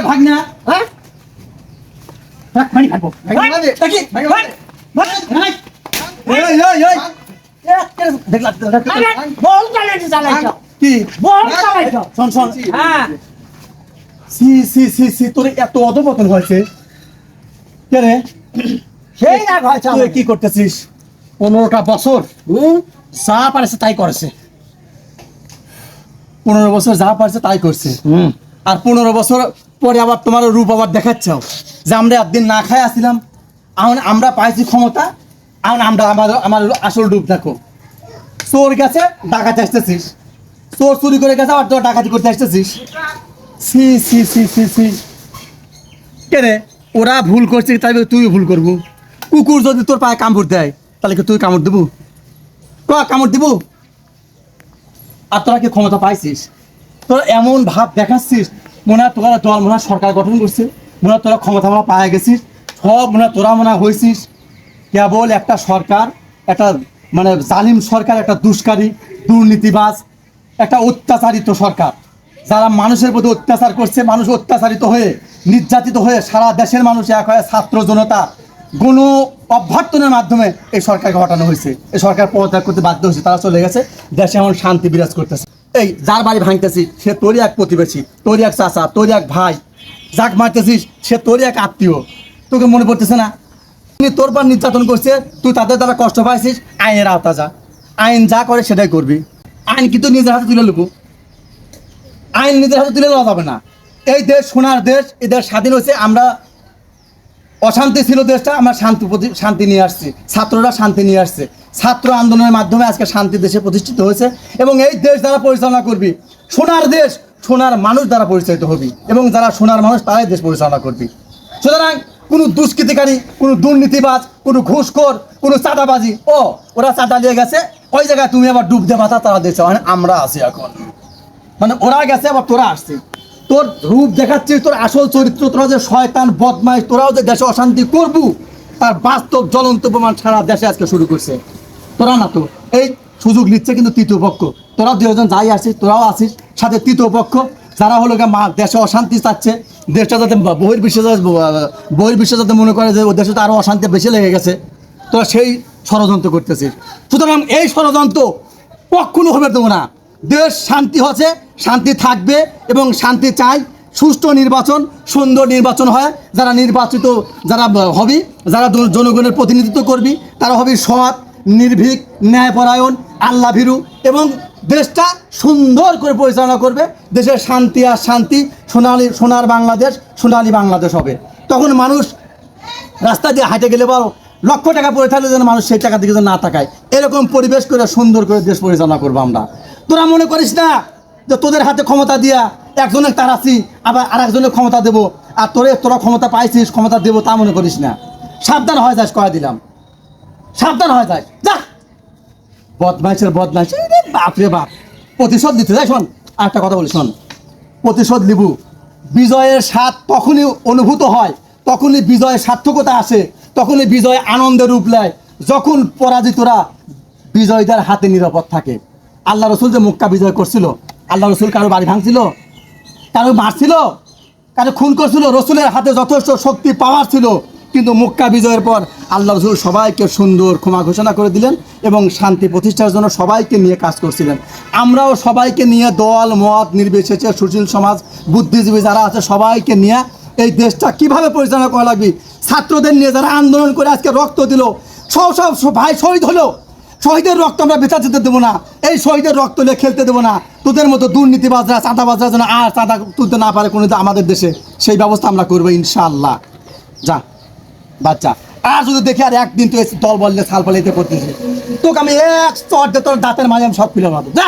ভাগনা তোর এত অধপতন হয়েছে কি করতেছিস? 15টা বছর যা পারছে তাই করেছে। 15 বছর যা পারছে তাই করছে। আর 15 বছর পরে আবার তোমার রূপ আবার দেখাচ্ছ যে আমরা একদিন না খাই আসছিলাম, এখন আমরা পাইছি ক্ষমতা, এখন আমরা আমার আসল রূপ দেখো। চোর গেছে ডাকাতি আসতেছিস, চোর চুরি করে গেছে আবার তোর ডাকাতি করতে আসতেছিস। সি সি সি সি সি কেরে ওরা ভুল করছে তাই তুই ভুল করবো? কুকুর যদি তোর পায়ে কামড় দেয় তাহলে কি তুই কামড় দেবো? কামড় দিব? আর তোরা কি ক্ষমতা পাইছিস? তোরা এমন ভাব দেখাচ্ছিস মনে হয় তোরা দল মনে হয় সরকার গঠন করছে, মনে হয় তোরা ক্ষমতা মনে পায়ে গেছিস, সব মনে হয় তোরা মনে হয়েছিস কেবল একটা সরকার, একটা মানে জালিম সরকার, একটা দুষ্কারী দুর্নীতিবাজ, একটা অত্যাচারিত সরকার, যারা মানুষের প্রতি অত্যাচার করছে। মানুষ অত্যাচারিত হয়ে নির্যাতিত হয়ে সারা দেশের মানুষ এক হয়ে ছাত্র জনতা গণ অভ্যর্থনের মাধ্যমে এই সরকারকে হটানো হয়েছে। এই সরকার পদত্যাগ করতে বাধ্য হয়েছে, তারা চলে গেছে, দেশে এমন শান্তি বিরাজ করতেছে। এই যার বাড়ি ভাঙতেছিস সে তোরই এক প্রতিবেশী, তোরই এক চাচা, তোরই এক ভাই। যাক মারতেছিস সে তোরই এক আত্মীয়। তোকে মনে পড়তেছে না তোর পর নির্যাতন করছে, তুই তাদের দ্বারা কষ্ট পাইছিস? আইনের আওতা যা, আইন যা করে সেটাই করবি। আইন কিন্তু নিজের হাতে তুলে নেবো, আইন নিজের হাতে তুলে নেওয়া যাবে না। এই দেশ সোনার দেশ, এই দেশ স্বাধীন হয়েছে, আমরা অশান্তি ছিল দেশটা, আমরা শান্তি নিয়ে আসছি, ছাত্ররা শান্তি নিয়ে আসছে। ছাত্র আন্দোলনের মাধ্যমে আজকে শান্তি দেশে প্রতিষ্ঠিত হয়েছে। এবং এই দেশ যারা পরিচালনা করবি, সোনার দেশ, সোনার মানুষ দ্বারা পরিচালিত হবি, এবং যারা সোনার মানুষ তারাই দেশ পরিচালনা করবি। সুতরাং কোনো দুষ্কৃতিকারী, কোনো দুর্নীতিবাজ, কোনো ঘুষখোর, কোনো চাঁদাবাজি, ওরা চাঁদা নিয়ে গেছে ওই জায়গায় তুমি আবার ডুব দেবাতা তারা দিয়েছে, মানে আমরা আছি এখন, মানে ওরা গেছে আবার তোরা আসছে। তোর রূপ দেখাচ্ছিস, তোর আসল চরিত্র, তোরা যে শয়তান বদমাইশ, তোরাও যে দেশে অশান্তি করবু তার বাস্তব জ্বলন্ত প্রমাণ সারা দেশে আজকে শুরু করছে। তোরা না তো এই সুযোগ নিচ্ছে কিন্তু তৃতীয় পক্ষ, তোরা দুজন যাই আসিস, তোরাও আসিস সাথে তৃতীয় পক্ষ, যারা হলো দেশে অশান্তি চাচ্ছে, দেশটা যাতে বহির্বিশ্ব যাতে মনে করে যে ও দেশে তো আরও অশান্তি বেশি লেগে গেছে, তোরা সেই ষড়যন্ত্র করতেছিস। সুতরাং এই ষড়যন্ত্র কখনো হবে দেবো না। দেশ শান্তি হচ্ছে, শান্তি থাকবে, এবং শান্তি চাই। সুষ্ঠু নির্বাচন, সুন্দর নির্বাচন হয়, যারা নির্বাচিত যারা হবি, যারা জনগণের প্রতিনিধিত্ব করবি, তারা হবি সৎ, নির্ভীক, ন্যায়পরায়ণ, আল্লাহ ভীরু, এবং দেশটা সুন্দর করে পরিচালনা করবে। দেশের শান্তি আর শান্তি, সোনার বাংলাদেশ, সোনালী বাংলাদেশ হবে। তখন মানুষ রাস্তা দিয়ে হাঁটে গেলে বড় লক্ষ টাকা পড়ে থাকলে যেন মানুষ সেই টাকা দিকে যেন না তাকায়, এরকম পরিবেশ করে সুন্দর করে দেশ পরিচালনা করবো আমরা। তোরা মনে করিস না যে তোদের হাতে ক্ষমতা দিয়া একজনের তারাছি আবার আর একজনের ক্ষমতা দেবো, আর তোরা ক্ষমতা পাইছিস ক্ষমতা দেবো, তা মনে করিস না। সাবধান হয়ে যাস, কয়ে দিলাম, সাবধান হয়ে যাস। যা বদমাইশের বদমাইশ, বাপরে বাপ, প্রতিশোধ দিতে যাই। শোন আর একটা কথা বলি, শোন, প্রতিশোধ লিবু। বিজয়ের স্বাদ তখনই অনুভূত হয়, তখনই বিজয়ের সার্থকতা আসে, তখনই বিজয় আনন্দের রূপ নেয়, যখন পরাজিতরা বিজয়ীদের হাতে নিরাপদ থাকে। আল্লাহ রসুল যে মক্কা বিজয় করছিল, আল্লাহ রসুল কারো বাড়ি ভাঙছিল, কারো মারছিল, কারো খুন করছিল? রসুলের হাতে যথেষ্ট শক্তি পাওয়ার ছিল, কিন্তু মক্কা বিজয়ের পর আল্লাহ রসুল সবাইকে সুন্দর ক্ষমা ঘোষণা করে দিলেন এবং শান্তি প্রতিষ্ঠার জন্য সবাইকে নিয়ে কাজ করছিলেন। আমরাও সবাইকে নিয়ে দল মত নির্বিশেষে সুশীল সমাজ, বুদ্ধিজীবী যারা আছে সবাইকে নিয়ে এই দেশটা কিভাবে পরিচালনা করা লাগবে, ছাত্রদের নিয়ে যারা আন্দোলন করে আজকে রক্ত দিল, সব ভাই শহীদ হলো, শহীদের রক্ত আমরা বেঁচা যেতে দেবো না, এই শহীদের রক্ত নিয়ে খেলতে দেবো না। তোদের মতো দুর্নীতিবাজরা, চাঁদাবাজরা যেন আর চাঁদা তুলতে না পারে কোনো আমাদের দেশে, সেই ব্যবস্থা আমরা করবো ইনশাআল্লাহ। যা বাচ্চা, আর যদি দেখি আর একদিন তুই দল বললে ছাল পালাইতে করতেছি, তোকে আমি এক চট দিয়ে তোর দাঁতের মাঝে আমি সব ফিরে মারবো। যা,